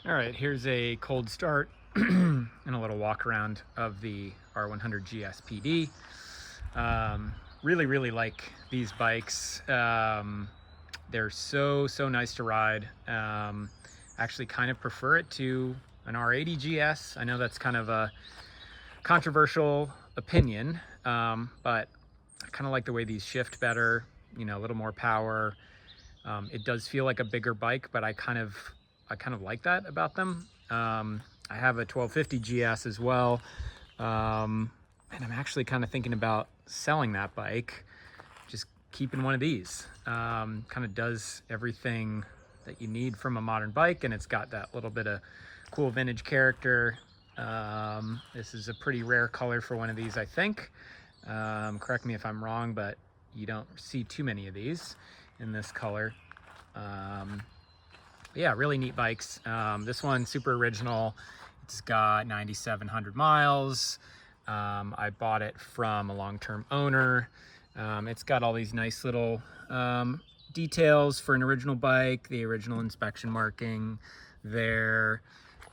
All right, here's a cold start and a little walk around of the R100GSPD. Really like these bikes. They're so nice to ride. Actually kind of prefer it to an R80GS. I know that's kind of a controversial opinion, but I kind of like the way these shift better, you know, a little more power. It does feel like a bigger bike, but I kind of like that about them. I have a 1250 GS as well, and I'm actually kind of thinking about selling that bike, just keeping one of these. Kind of does everything that you need from a modern bike, and it's got that little bit of cool vintage character. This is a pretty rare color for one of these, I think. Correct me if I'm wrong, but you don't see too many of these in this color. Yeah, really neat bikes. This one, super original. It's got 9,700 miles. I bought it from a long-term owner. It's got all these nice little details for an original bike, the original inspection marking there.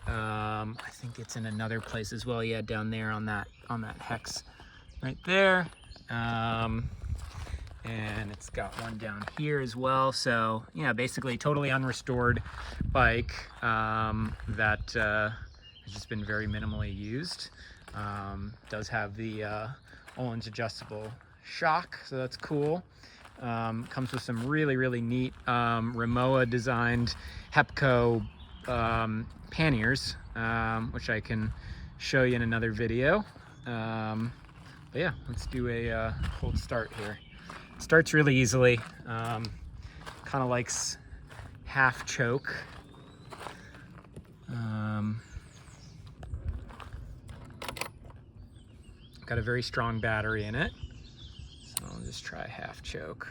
I think it's in another place as well. Yeah, down there on that hex right there. And it's got one down here as well. So yeah, basically totally unrestored bike that has just been very minimally used. Does have the Olin's adjustable shock, so that's cool. Comes with some really neat Rimowa designed Hepco panniers, which I can show you in another video. But yeah, let's do a cold start here. Starts really easily. Kind of likes half choke. Got a very strong battery in it, so I'll just try half choke.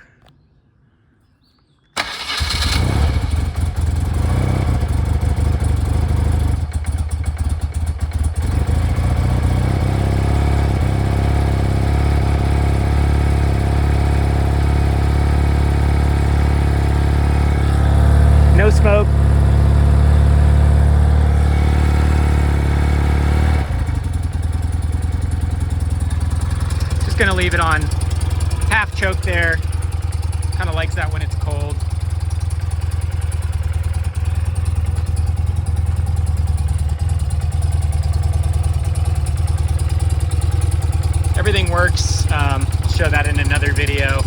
No smoke. Just gonna leave it on half choke there. Kind of likes that when it's cold. Everything works. I'll show that in another video.